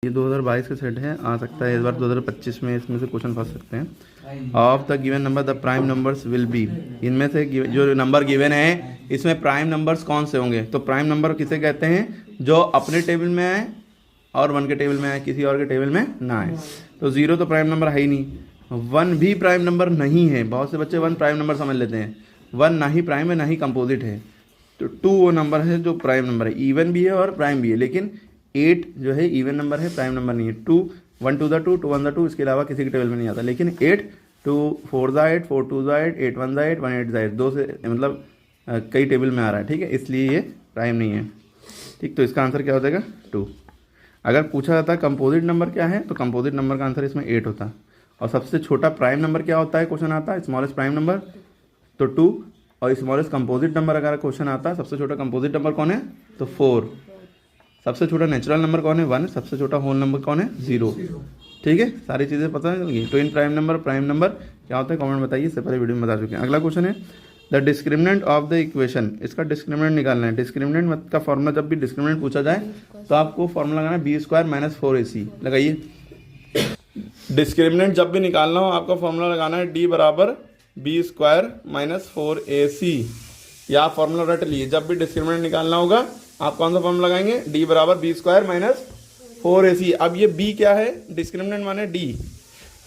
ये 2022 का सेट है, आ सकता है इस बार 2025 में इसमें से क्वेश्चन फंस सकते हैं। Of the given number the prime numbers will be, इनमें से जो नंबर गिवन है इसमें प्राइम नंबर्स कौन से होंगे? तो प्राइम नंबर किसे कहते हैं? जो अपने टेबल में आए और 1 के टेबल में आए, किसी और के टेबल में ना आए। तो 0 तो प्राइम नंबर है ही नहीं, 1 भी प्राइम नंबर नहीं है। बहुत से बच्चे 1 प्राइम नंबर समझ लेते हैं, 1 ना ही प्राइम है ना ही कंपोजिट है। तो 2 वो नंबर है जो प्राइम नंबर है, इवन भी है और प्राइम भी है। लेकिन 8 जो है इवन नंबर है, प्राइम नंबर नहीं है। 2 1 2 2 2 1 2, इसके अलावा किसी के टेबल में नहीं आता। लेकिन 8 2 4 8 4 2 8 8 1 8 1 8 8 2 से मतलब कई टेबल में आ रहा है, ठीक है, इसलिए ये प्राइम नहीं है। ठीक, तो इसका आंसर क्या हो जाएगा? 2। अगर पूछा जाता कंपोजिट नंबर क्या है, तो कंपोजिट नंबर का आंसर इसमें 8 होता। और सबसे छोटा प्राइम नंबर क्या होता है, क्वेश्चन आता है स्मॉलेस्ट प्राइम नंबर, तो 2। और स्मॉलेस्ट कंपोजिट नंबर अगर क्वेश्चन आता है, सबसे छोटा कंपोजिट नंबर कौन है, तो 4। सबसे छोटा नेचुरल नंबर कौन है, 1। सबसे छोटा होल नंबर कौन है, 0। ठीक है, सारी चीज़ें पता है। Twin prime number, prime number क्या होता है, कमेंट बताइए, इससे पहले वीडियो में बता चुके हैं। अगला क्वेश्चन है the discriminant of the equation, इसका डिस्क्रिमिनेंट निकालना है। डिस्क्रिमिनेंट का फॉर्मूला, जब भी डिस्क्रिमिनेंट पूछा जाए तो आपको फॉर्मूला लगाना है b² - 4ac। लगाइए, डिस्क्रिमिनेंट जब भी निकालना हो आपका फॉर्मूला लगाना है d = b² - 4ac। या फॉर्मूला रट लिए, जब भी डिस्क्रिमिनेंट निकालना होगा आप कौन सा फॉर्मूला लगाएंगे, d = b² - 4ac। अब ये b क्या है, डिस्क्रिमिनेंट माने d,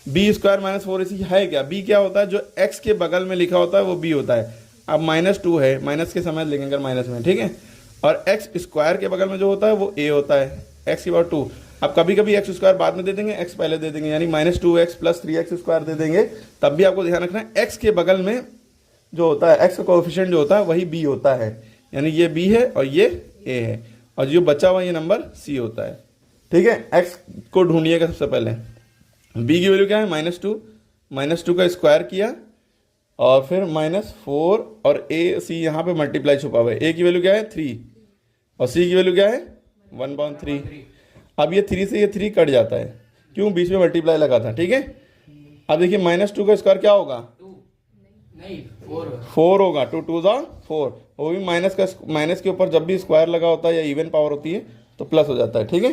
b² - 4ac है क्या? b क्या होता है, जो x के बगल में लिखा होता है वो b होता है। अब -2 है, माइनस के समय लिखेंगे अगर माइनस में, ठीक है। और x² के बगल में जो होता है वो a होता है, x = 2। अब कभी कभी x² बाद में दे देंगे, x पहले दे देंगे, यानी -2x + 3x² दे देंगे। तब भी आपको ध्यान रखना है x के बगल में जो होता है, x का कोएफिशिएंट जो होता है वही b होता है, यानी ये b है और ये a है, और जो बचा हुआ ये नंबर c होता है। ठीक है, x को ढूंढिएगा सबसे पहले। b की वैल्यू क्या है, -2 का स्क्वायर किया और फिर -4 और a c यहाँ पे मल्टीप्लाई छुपा हुआ है। a की वैल्यू क्या है, 3, और c की वैल्यू क्या है, 1/3। अब ये 3 से ये 3 कट जाता है, क्यों, बीच में मल्टीप्लाई लगा था, ठीक है। अब देखिए -2 का स्क्वायर क्या होगा, 4 होगा, 2 2 4। वो भी माइनस के ऊपर जब भी स्क्वायर लगा होता है या इवन पावर होती है तो प्लस हो जाता है, ठीक है,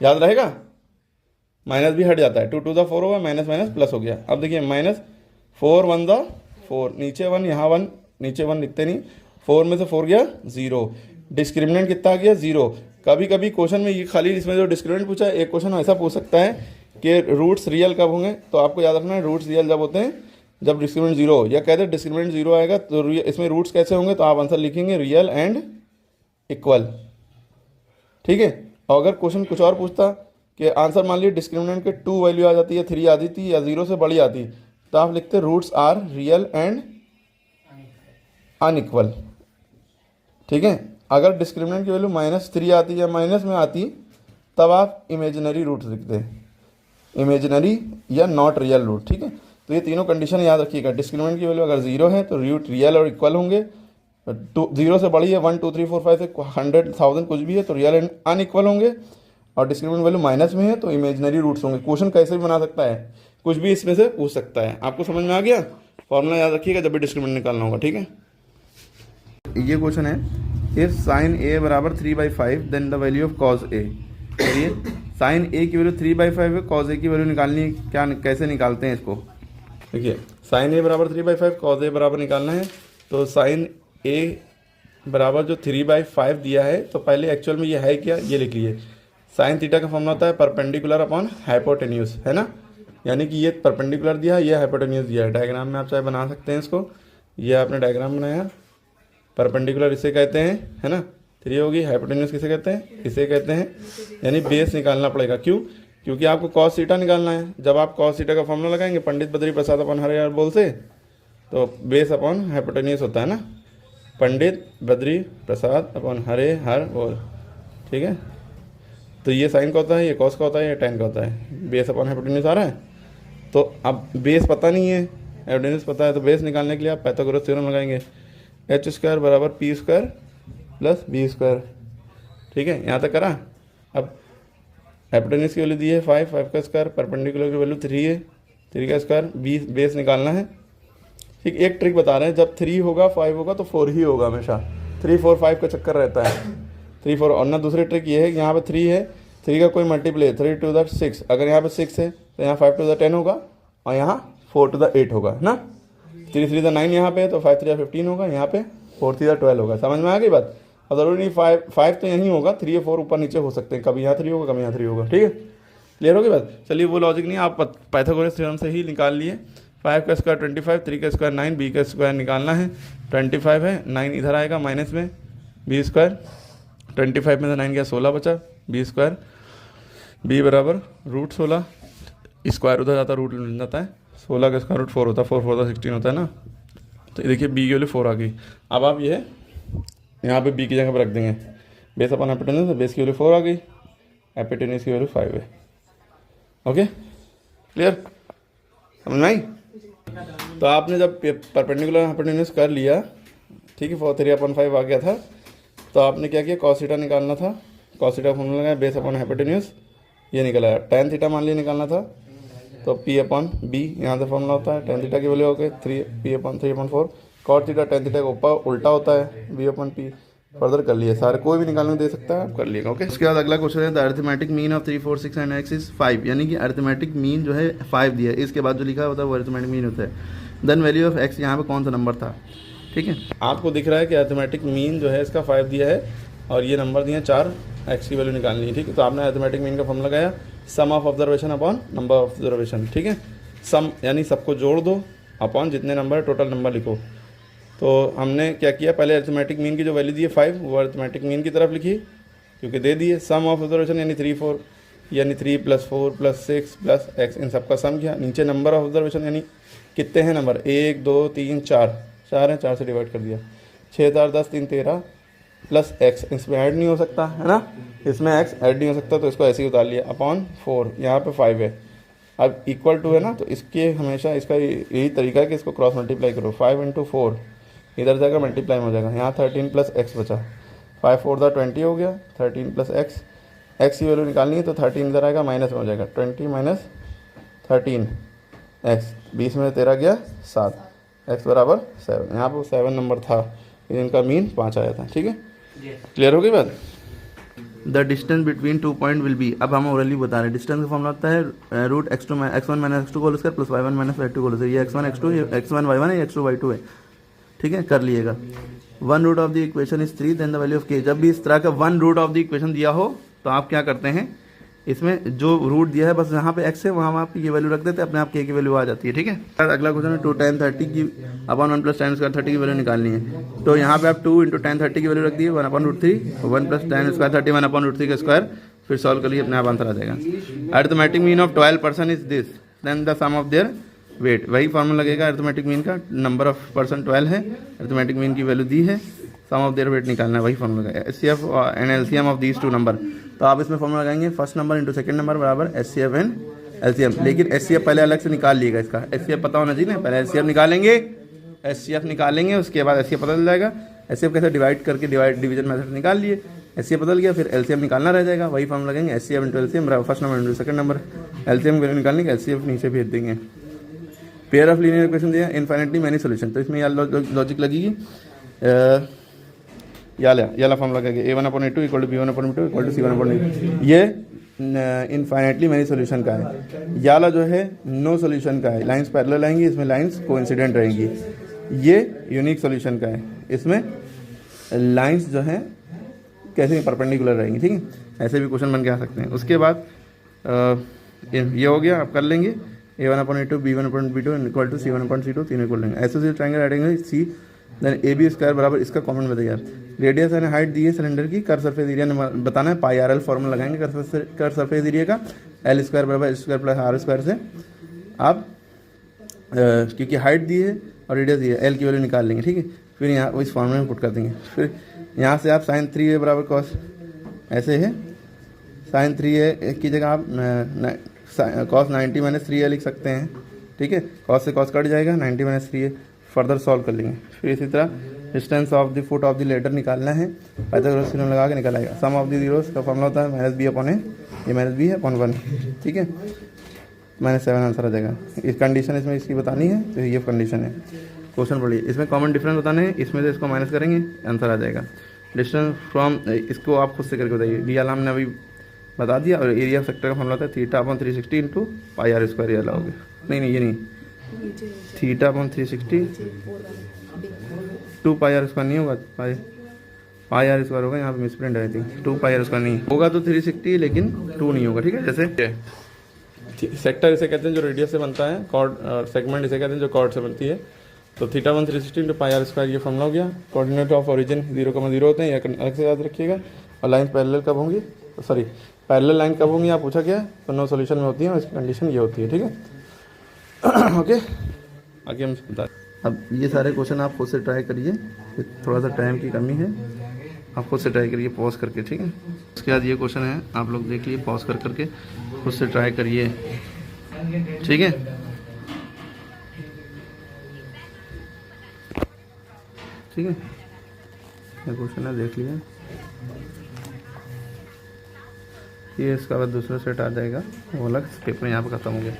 याद रहेगा। माइनस भी हट जाता है, 2 2 4 होगा, माइनस प्लस हो गया। अब देखिए -4 1 4, नीचे 1 यहाँ 1, नीचे 1 लिखते नहीं, 4 में से 4 गया 0। डिस्क्रिमिनेंट कितना आ गया, 0। कभी कभी क्वेश्चन में ये खाली इसमें जो डिस्क्रिमिनेंट पूछा है, एक क्वेश्चन ऐसा पूछ सकता है कि रूट्स रियल कब होंगे, तो आपको याद रखना है रूट्स रियल जब होते हैं जब डिस्क्रिमिनेंट 0 हो, या कहते हैं डिस्क्रिमिनेंट 0 आएगा तो इसमें रूट्स कैसे होंगे, तो आप आंसर लिखेंगे रियल एंड इक्वल, ठीक है। और अगर क्वेश्चन कुछ और पूछता कि आंसर मान लीजिए डिस्क्रिमिनेंट के 2 वैल्यू आ जाती है, 3 आती थी या 0 से बड़ी आती, तो आप लिखते roots are real and unequal, ठीक है। अगर डिस्क्रिमिनेंट की वैल्यू -3 आती या माइनस में आती तब आप इमेजिनरी रूट्स लिखते, इमेजिनरी या नॉट रियल रूट, ठीक है। तो ये तीनों कंडीशन याद रखिएगा। डिस्क्रिमिनेंट की वैल्यू अगर 0 है तो रूट रियल और इक्वल होंगे, 0 से बड़ी है 1 2 3 4 5 से 100 1000 कुछ भी है तो रियल एंड अनइक्वल होंगे, और डिस्क्रिमिनेंट वैल्यू माइनस में है तो इमेजिनरी रूट्स होंगे। क्वेश्चन कैसे भी बना सकता है, कुछ भी इसमें से पूछ सकता है। आपको समझ में आ गया, फॉर्मूला याद रखिएगा जब भी डिस्क्रिमिनेंट निकालना होगा, ठीक है। ये क्वेश्चन है, if sin a = 3/5 then the value of cos a। चलिए, sin a की वैल्यू 3/5 है, cos a की वैल्यू निकालनी है, क्या कैसे निकालते हैं इसको, देखिए। sin a = 3/5, cos a बराबर निकालना है, तो sin a बराबर जो 3/5 दिया है, तो पहले एक्चुअल में ये है क्या, ये लिख लीजिए। sin थीटा का फॉर्मूला होता है परपेंडिकुलर अपॉन हाइपोटेन्यूज, है ना, यानी कि ये परपेंडिकुलर दिया है, ये हाइपोटेन्यूज दिया है। डायग्राम में आप चाहे बना सकते हैं इसको, ये आपने डायग्राम बनाया, परपेंडिकुलर इसे कहते हैं, है ना, 3 होगी, हाइपोटेन्यूज किसे कहते हैं, इसे कहते हैं, यानी बेस निकालना पड़ेगा। क्यों, क्योंकि आपको cos थीटा निकालना है। जब आप cos थीटा का फॉर्मूला लगाएंगे पंडित बद्री प्रसाद अपॉन हरे हर बोल से, तो बेस अपॉन हाइपोटेन्यूज होता है ना, पंडित बद्री प्रसाद अपॉन हरे हर बोल, ठीक है। तो ये साइन का होता है, ये cos का होता है, ये tan का होता है, बेस अपॉन हाइपोटेन्यूज आ रहा है। तो अब बेस पता नहीं है, हाइपोटेन्यूज पता है, तो बेस निकालने के लिए आप पाइथागोरस थ्योरम लगाएंगे, h² = p² + b², ठीक है। यहाँ तक करा। अब हाइपोटेन्यूज की वैल्यू दी है 5 का स्क्वायर, परपेंडिकुलर की वैल्यू 3 है, 3 का स्क्वायर, बेस निकालना है, ठीक। एक ट्रिक बता रहे हैं, जब 3 होगा 5 होगा तो 4 ही होगा हमेशा, 3 4 5 का चक्कर रहता है, 3 4। और ना दूसरी ट्रिक ये है कि यहाँ पे 3 है, 3 का कोई मल्टीप्लाई 3 टू द 6, अगर यहाँ पे 6 है तो यहाँ 5 टू द 10 होगा और यहाँ 4 टू द 8 होगा, है ना। 3 3 द 9 यहाँ पे तो 5 3 15 होगा, यहाँ पे 4 3 द 12 होगा। समझ में आ गई बात। और ज़रूरी नहीं 5 तो यहीं होगा, 3 या 4 ऊपर नीचे हो सकते हैं, कभी यहाँ 3 होगा कभी यहाँ 3 होगा, ठीक है। क्लियर होगी बात। चलिए वो लॉजिक नहीं, आप पाइथागोरस थ्योरम से ही निकाल लिए। 5 का स्क्वायर 25, 3 का स्क्वायर 9, बी का स्क्वायर निकालना है। 25 है, 9 इधर आएगा माइनस में, बी स्क्वायर 25 में से 9 गया 16 बचा, बी स्क्वायर, बी बराबर √16, स्क्वायर उधर जाता रूट मिल जाता है, 16 का स्क्वायर रूट 4 होता है, 4 4 16 होता है ना। तो ये देखिए बी की वैल्यू 4 आ गई। अब आप ये यहाँ पे बी की जगह पर रख देंगे, बेस अपन एपिटेन्यूस, बेस की वैल्यू 4 आ गई, एपिटेन्यूस की वैल्यू 5 है। ओके क्लियर, समझ में आई। तो आपने जब परपेंडिकुलर एपिटेन्यूस कर लिया, ठीक है, 4/3/5 आ गया था, तो आपने क्या किया, कॉस थीटा निकालना था। कॉस थीटा फॉर्मूला लगाया, बेस अपॉन हेपेटेन्यूस, ये निकला है। tan थीटा मान लिया निकालना था, तो P/B यहाँ से फॉर्मूला होता है। tan थीटा की वैल्यू हो गई 3P/3/4। cot theta tan theta का ऊपर उल्टा होता है, B/P। फर्दर कर लिए सारे, कोई भी निकालने दे सकता है, आप कर लिएगा। ओके, इसके बाद अगला क्वेश्चन है the arithmetic mean of 3 4 6 and x is 5, यानी कि अरिथमेटिक मीन जो है 5 दिया है, इसके बाद जो लिखा होता है वो अरिथमेटिक मीन होता है। देन वैल्यू ऑफ x, यहाँ पे कौन सा नंबर था, ठीक है। आपको दिख रहा है कि अरिथमेटिक मीन जो है इसका 5 दिया है और ये नंबर दिए 4, x की वैल्यू निकालनी है, ठीक है। तो आपने अरिथमेटिक मीन का फॉर्मूला लगाया, sum of observation upon number of observation, ठीक है। सम यानी सबको जोड़ दो, अपॉन जितने नंबर टोटल नंबर लिखो। तो हमने क्या किया, पहले अरिथमेटिक मीन की जो वैल्यू दी है 5, वो अरिथमेटिक मीन की तरफ लिखी क्योंकि दे दिए। सम ऑफ ऑब्जर्वेशन यानी 3 4, यानी 3 + 4 + 6 + x, इन सबका सम किया। नीचे नंबर ऑफ ऑब्जर्वेशन यानी कितने हैं नंबर, 1 2 3 4, 4 हैं, 4 से डिवाइड कर दिया। 6 4 10 3 13 प्लस x, इसमें ऐड नहीं हो सकता है ना, इसमें x ऐड नहीं हो सकता, तो इसको ऐसे ही उतार लिया, अपॉन 4, यहाँ पे 5 है। अब इक्वल टू है ना, तो इसके हमेशा इसका यही तरीका है कि इसको क्रॉस मल्टीप्लाई करो। 5 × 4 इधर जाएगा मल्टीप्लाई में हो जाएगा, यहाँ 13 + x बचा, 5 4 दा 20 हो गया, 13 + x, x की वैल्यू निकालनी है तो 13 इधर आएगा माइनस में हो जाएगा, 20 - 13 x, 20 में 13 गया 7, x बराबर 7। यहाँ पर 7 नंबर था, इनका मीन 5 आया था, ठीक है। क्लियर हो गई बात। The distance between 2 point will be, अब हम ओरली बता रहे हैं। डिस्टेंस का फॉर्मूला होता है √x1 - x2 whole square + y1 - y2 whole square. ये x1 x2, ये x1 y1 है, x2 y2 है, ठीक है, कर लिएगा। 1 root of the equation is 3, then the value of k। जब भी इस तरह का 1 रूट ऑफ द इक्वेशन दिया हो तो आप क्या करते हैं, इसमें जो रूट दिया है बस जहाँ पे x है वहाँ आप ये वैल्यू रख देते हैं, अपने आप k की वैल्यू आ जाती है, ठीक है। अगला क्वेश्चन है 2 tan 30 की अपॉन 1 + tan स्क्वायर 30 की वैल्यू निकालनी है। तो यहाँ पे आप 2 × tan 30 की वैल्यू रख दिए, 1/√3, 1 + tan स्क्वायर 30, 1/√3 का स्क्वायर, फिर सॉल्व कर लिए, अपने आप आंसर आ जाएगा। Arithmetic mean of 12 person is this, then the sum of their weight, वही फॉर्मूला लगेगा अरिथमेटिक मीन का। नंबर ऑफ पर्सन 12 है, अरिथमेटिक मीन की वैल्यू दी है, सम ऑफ देयर वेट निकालना है, वही फॉर्मूला लगेगा। HCF and LCM of these 2 number, तो आप इसमें फॉर्मूला लगाएंगे first number into second number बराबर HCF एंड LCM। लेकिन HCF पहले अलग से निकाल लिएगा, इसका HCF पता होना चाहिए ना, पहले HCF निकालेंगे, HCF निकालेंगे, उसके बाद HCF पता चल जाएगा। HCF कैसे डिवाइड करके डिवीजन मेथड निकाल लिए, HCF बदल गया, फिर LCM निकालना रह जाएगा, वही फॉर्मूला लगेंगे HCF इंटू LCM बराबर first number into second number, LCM value निकालने के HCF नीचे भेज देंगे। पेयर ऑफ लीनियर इक्वेशन दिया, इनफाइनाइटली मैनी सोल्यूशन, तो इसमें लॉजिक लगेगी, याला फॉर्मूला लगेगा A1/A2 = B1/B2 = C1/D। ये इनफाइनाइटली मैनी सोल्यूशन का है। याला जो है नो सोल्यूशन का है, लाइंस पैरेलल आएंगी, इसमें लाइंस कोइंसिडेंट रहेंगी। ये यूनिक सोल्यूशन का है, इसमें लाइंस जो है कैसे परपेंडिकुलर रहेंगी, ठीक है। ऐसे भी क्वेश्चन बन के आ सकते हैं। उसके बाद ये हो गया, आप कर लेंगे A1/A2 B1/B2 = C1/C2, तीनों इक्वल लेंगे। ऐसे ट्रायंगल ऐड सी, देन AB² बराबर, इसका कॉमन बताइए। रेडियस एंड हाइट दी है सिलेंडर की, कर सरफेस एरिया बताना है, πRL फॉर्मूला लगाएंगे कर सरफेस एरिया का, L² बराबर H² + R² से आप क्योंकि हाइट दी है और रेडियस दी है, L की वैल्यू निकाल लेंगे, ठीक है। फिर यहाँ इस फॉर्मूले में पुट कर देंगे, फिर यहाँ से आप sin 3A बराबर cos, ऐसे है sin 3A की जगह आप cos 90 - 3A लिख सकते हैं, ठीक है। cos से cos कट जाएगा, 90 - 3A, फर्दर सॉल्व कर लेंगे। फिर इसी तरह distance of the foot of the ladder निकालना है, पाइथागोरस थ्योरम लगा के निकाल आएगा। सम ऑफ द जीरोस का फॉर्मूला होता है -b/a, ये -b/1, ठीक है, -7 आंसर आ जाएगा। इस कंडीशन इसमें इसकी बतानी है, तो ये कंडीशन है। क्वेश्चन पढ़िए, इसमें कॉमन डिफरेंस बताने हैं, इसमें से इसको माइनस करेंगे, आंसर आ जाएगा। डिस्टेंस फ्रॉम, इसको आप खुद से करके बताइए, डी वाला हमने अभी बता दिया। और एरिया ऑफ सेक्टर का फॉर्मूला था theta upon 360 into pi r square, ये लाओगे। नहीं ये नहीं, theta upon 360 2 pi r square नहीं होगा, पाई आर स्क्वायर होगा, यहाँ पे मिसप्रिंट है, 2 पाई आर स्क्वायर नहीं होगा, तो 360 लेकिन 2 नहीं होगा, ठीक है। जैसे सेक्टर इसे कहते हैं जो रेडियस से बनता है, कॉर्ड सेगमेंट इसे कहते हैं जो कॉर्ड से बनती है। तो theta 1 360 into pi r square ये फॉर्मूला हो गया। कोऑर्डिनेट ऑफ ओरिजिन 0,0 होते हैं, या अलग से याद रखिएगा। और लाइन पैरेलल कब होंगी, सॉरी पैरेलल लाइन कब होंगी, आप पूछा गया तो नो सॉल्यूशन में होती है, और इसकी कंडीशन ये होती है, ठीक है। ओके, आगे हम बता। अब ये सारे क्वेश्चन आप खुद से ट्राई करिए, थोड़ा सा टाइम की कमी है, आप खुद से ट्राई करिए पॉज करके, ठीक है। उसके बाद ये क्वेश्चन है, आप लोग देख लिए पॉज कर करके खुद से ट्राई करिए, ठीक है। ठीक है, ये क्वेश्चन है, देख लिया। ये इसका बाद दूसरा सेट आ जाएगा, वो अलग पेपर यहाँ पर ख़त्म हो गया।